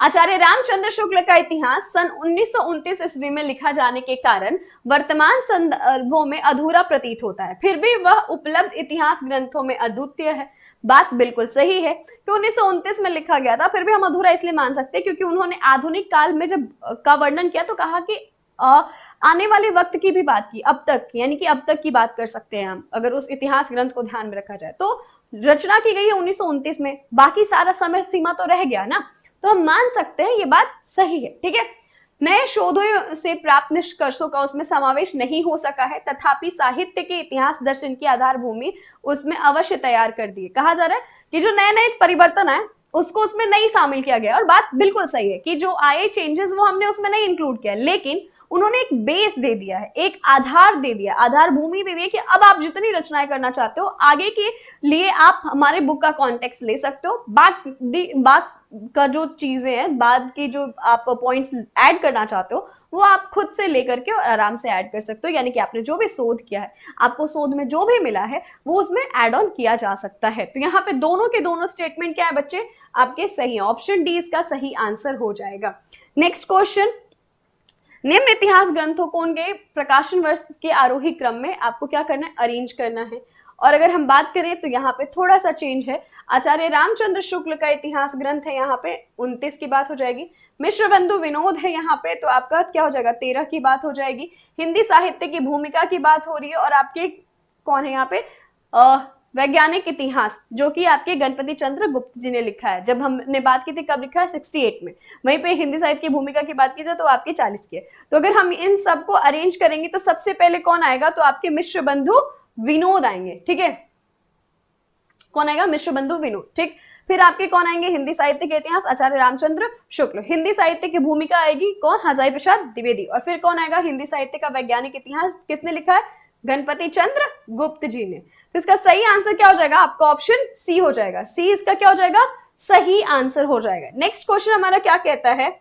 आचार्य रामचंद्र शुक्ल का इतिहास सन 1929 ईस्वी में लिखा जाने के कारण वर्तमान संदर्भों में अधूरा प्रतीत होता है, फिर भी वह उपलब्ध इतिहास ग्रंथों में अद्वितीय है। बात बिल्कुल सही है कि 1929 में लिखा गया था, फिर भी हम अधूरा इसलिए मान सकते हैं क्योंकि उन्होंने आधुनिक काल में जब का वर्णन किया तो कहा कि आने वाले वक्त की भी बात की, अब तक, यानी कि अब तक की बात कर सकते हैं हम अगर उस इतिहास ग्रंथ को ध्यान में रखा जाए। तो रचना की गई है 1929 में, बाकी सारा समय सीमा तो रह गया ना, तो हम मान सकते हैं ये बात सही है। ठीक है, नए शोधों से प्राप्त निष्कर्षों का उसमें समावेश नहीं हो सका है, तथापि साहित्य के इतिहास दर्शन की आधारभूमि उसमें अवश्य तैयार कर दी है। कहा जा रहा है कि जो नए नए परिवर्तन है उसको उसमें नहीं शामिल किया गया, और बात बिल्कुल सही है कि जो आए चेंजेस वो हमने उसमें नहीं इंक्लूड किया, लेकिन उन्होंने एक बेस दे दिया है, एक आधार दे दिया, आधार भूमि दे दी कि अब आप जितनी रचनाएं करना चाहते हो आगे के लिए आप हमारे बुक का कॉन्टेक्स्ट ले सकते हो। बात का जो चीजें हैं, बाद की जो आप पॉइंट्स ऐड करना चाहते हो वो आप खुद से लेकर के और आराम से ऐड कर सकते हो, यानी कि आपने जो भी शोध किया है, आपको शोध में जो भी मिला है वो उसमें ऐड ऑन किया जा सकता है। तो यहाँ पे दोनों के दोनों स्टेटमेंट क्या है बच्चे, आपके सही है। ऑप्शन डी इसका सही आंसर हो जाएगा। नेक्स्ट क्वेश्चन, निम्न इतिहास ग्रंथों को उनके प्रकाशन वर्ष के आरोही क्रम में आपको क्या करना है, अरेंज करना है। और अगर हम बात करें तो यहाँ पे थोड़ा सा चेंज है, आचार्य रामचंद्र शुक्ल का इतिहास ग्रंथ है, यहाँ पे 29 की बात हो जाएगी। मिश्र बंधु विनोद है यहाँ पे, तो आपका क्या हो जाएगा, 13 की बात हो जाएगी। हिंदी साहित्य की भूमिका की बात हो रही है, और आपके कौन है यहाँ पे, वैज्ञानिक इतिहास, जो कि आपके गणपति चंद्र गुप्त जी ने लिखा है। जब हमने बात की थी कब लिखा है, 68 में। वहीं पे हिंदी साहित्य की भूमिका की बात की जाए तो आपके 40 की है। तो अगर हम इन सबको अरेंज करेंगे तो सबसे पहले कौन आएगा, तो आपके मिश्र बंधु विनोद आएंगे। ठीक है, कौन आएगा, मिश्र बंधु विनोद। ठीक, फिर आपके कौन आएंगे, हिंदी साहित्य के इतिहास आचार्य रामचंद्र शुक्ल। हिंदी साहित्य की भूमिका आएगी कौन, हजारी प्रसाद द्विवेदी। और फिर कौन आएगा, हिंदी साहित्य का वैज्ञानिक इतिहास किसने लिखा है, गणपति चंद्र गुप्त जी ने। तो इसका सही आंसर क्या हो जाएगा, आपका ऑप्शन सी हो जाएगा। सी इसका क्या हो जाएगा, सही आंसर हो जाएगा। नेक्स्ट क्वेश्चन हमारा क्या कहता है,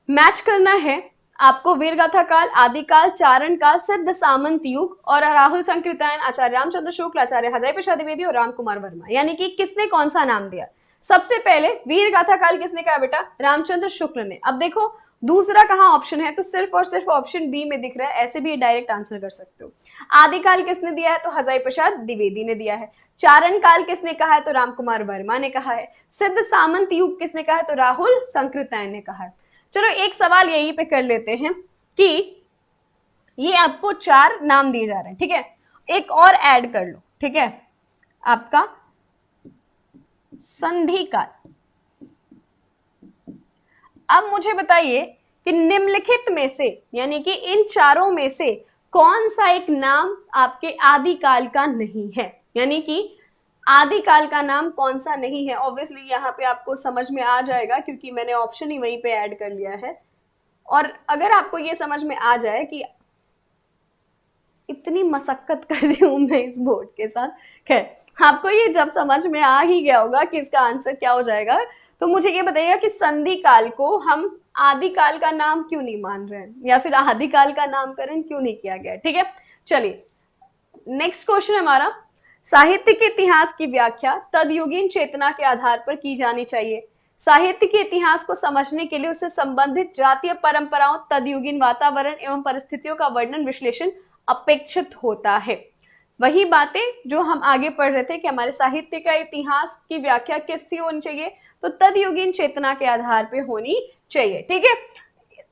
मैच करना है आपको वीरगाथा काल, आदिकाल, चारण काल, सिद्ध सामंत युग और राहुल संकीर्तन, आचार्य रामचंद्र शुक्ल, आचार्य हजारी प्रसाद द्विवेदी और राम कुमार वर्मा, यानी कि किसने कौन सा नाम दिया। सबसे पहले वीरगाथा काल किसने कहा बेटा, रामचंद्र शुक्ल ने। अब देखो दूसरा कहाँ ऑप्शन है, तो सिर्फ और सिर्फ ऑप्शन बी में दिख रहा है, ऐसे भी डायरेक्ट आंसर कर सकते हो। आदिकाल किसने दिया है, तो हजारी प्रसाद द्विवेदी ने दिया है। चारण काल किसने कहा है, तो राम कुमार वर्मा ने कहा है। सिद्ध सामंत युग किसने कहा है, तो राहुल संकीर्तन ने कहा है। चलो एक सवाल यहीं पे कर लेते हैं कि ये आपको 4 नाम दिए जा रहे हैं, ठीक है, एक और ऐड कर लो। ठीक है, आपका संधि काल। अब मुझे बताइए कि निम्नलिखित में से, यानी कि इन चारों में से कौन सा एक नाम आपके आदिकाल का नहीं है, यानी कि आदिकाल का नाम कौन सा नहीं है। ऑब्वियसली यहाँ पे आपको समझ में आ जाएगा क्योंकि मैंने ऑप्शन ही वहीं पे ऐड कर लिया है। और अगर आपको ये समझ में आ जाए कि इतनी मशक्कत कर रही हूं मैं इस बोर्ड के साथ, खैर आपको ये जब समझ में आ ही गया होगा कि इसका आंसर क्या हो जाएगा, तो मुझे ये बताइएगा कि संधि काल को हम आदिकाल का नाम क्यों नहीं मान रहे हैं, या फिर आदिकाल का नामकरण क्यों नहीं किया गया। ठीक है, चलिए नेक्स्ट क्वेश्चन हमारा, साहित्य के इतिहास की व्याख्या तदयुगीन चेतना के आधार पर की जानी चाहिए। साहित्य के इतिहास को समझने के लिए उससे संबंधित जातीय परंपराओं, तदयुगीन वातावरण एवं परिस्थितियों का वर्णन विश्लेषण अपेक्षित होता है। वही बातें जो हम आगे पढ़ रहे थे कि हमारे साहित्य का इतिहास की व्याख्या किससे होनी चाहिए, तो तदयुगीन चेतना के आधार पर होनी चाहिए। ठीक है,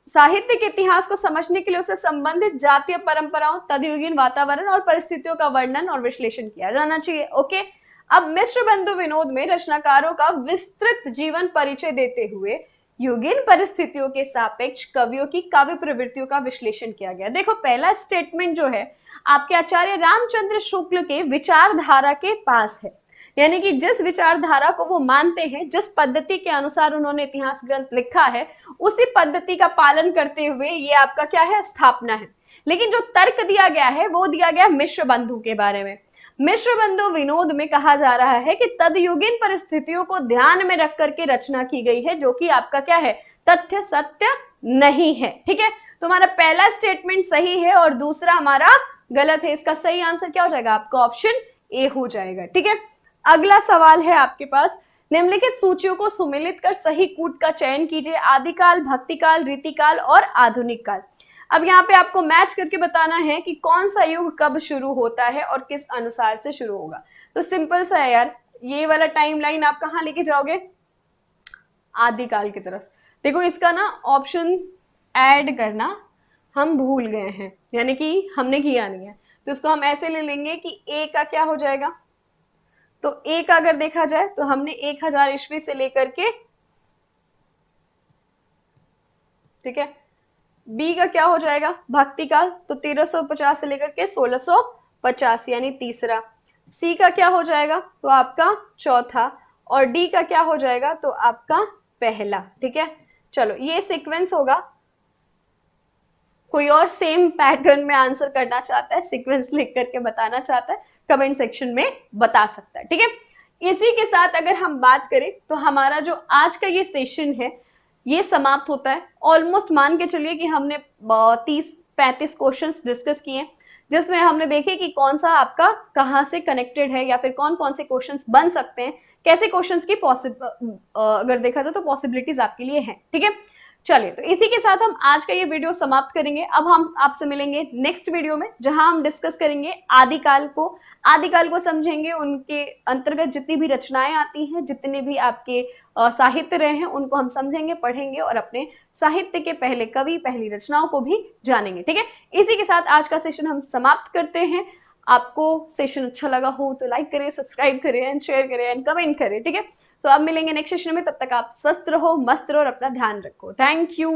साहित्य के इतिहास को समझने के लिए उससे संबंधित जातीय परंपराओं, तदयुगीन वातावरण और परिस्थितियों का वर्णन और विश्लेषण किया जाना चाहिए। ओके, अब मिश्र बंधु विनोद में रचनाकारों का विस्तृत जीवन परिचय देते हुए युगीन परिस्थितियों के सापेक्ष कवियों की काव्य प्रवृत्तियों का विश्लेषण किया गया। देखो, पहला स्टेटमेंट जो है आपके आचार्य रामचंद्र शुक्ल के विचारधारा के पास है, यानी कि जिस विचारधारा को वो मानते हैं, जिस पद्धति के अनुसार उन्होंने इतिहास ग्रंथ लिखा है, उसी पद्धति का पालन करते हुए ये आपका क्या है, स्थापना है। लेकिन जो तर्क दिया गया है वो दिया गया मिश्र बंधु के बारे में। मिश्र बंधु विनोद में कहा जा रहा है कि तदयुगीन परिस्थितियों को ध्यान में रख करके रचना की गई है, जो कि आपका क्या है, तथ्य सत्य नहीं है। ठीक है, तो हमारा पहला स्टेटमेंट सही है और दूसरा हमारा गलत है। इसका सही आंसर क्या हो जाएगा, आपका ऑप्शन ए हो जाएगा। ठीक है, अगला सवाल है आपके पास, निम्नलिखित सूचियों को सुमेलित कर सही कूट का चयन कीजिए, आदिकाल, भक्तिकाल, रीतिकाल और आधुनिक काल। अब यहाँ पे आपको मैच करके बताना है कि कौन सा युग कब शुरू होता है और किस अनुसार से शुरू होगा। तो सिंपल सा है यार, ये वाला टाइमलाइन आप कहाँ लेके जाओगे, आदिकाल की तरफ। देखो, इसका ना ऑप्शन ऐड करना हम भूल गए हैं, यानी कि हमने किया नहीं है, तो इसको हम ऐसे ले लेंगे कि ए का क्या हो जाएगा, तो ए का अगर देखा जाए तो हमने 1000 ईस्वी से लेकर के, ठीक है, बी का क्या हो जाएगा, भक्ति काल, तो 1350 से लेकर के 1650 यानी तीसरा। सी का क्या हो जाएगा, तो आपका चौथा, और डी का क्या हो जाएगा, तो आपका पहला। ठीक है, चलो ये सीक्वेंस होगा। कोई और सेम पैटर्न में आंसर करना चाहता है, सीक्वेंस लिख करके बताना चाहता है, कमेंट सेक्शन में बता सकता है। ठीक है, इसी के साथ अगर हम बात करें तो हमारा जो आज का ये सेशन है ये समाप्त होता है। ऑलमोस्ट मान के चलिए कि हमने 30-35 क्वेश्चंस डिस्कस किए, जिसमें हमने देखे कि कौन सा आपका कहाँ से कनेक्टेड है या फिर कौन कौन से क्वेश्चंस बन सकते हैं, कैसे क्वेश्चंस की अगर देखा जाए तो पॉसिबिलिटीज आपके लिए हैं। ठीक है, चलिए, तो इसी के साथ हम आज का ये वीडियो समाप्त करेंगे। अब हम आपसे मिलेंगे नेक्स्ट वीडियो में, जहां हम डिस्कस करेंगे आदिकाल को समझेंगे, उनके अंतर्गत जितनी भी रचनाएं आती हैं, जितने भी आपके साहित्य रहे हैं, उनको हम समझेंगे, पढ़ेंगे और अपने साहित्य के पहले कवि, पहली रचनाओं को भी जानेंगे। ठीक है, इसी के साथ आज का सेशन हम समाप्त करते हैं। आपको सेशन अच्छा लगा हो तो लाइक करें, सब्सक्राइब करें एंड शेयर करें एंड कमेंट करें। ठीक है, तो अब मिलेंगे नेक्स्ट सेशन में, तब तक आप स्वस्थ रहो, मस्त रहो और अपना ध्यान रखो। Thank you.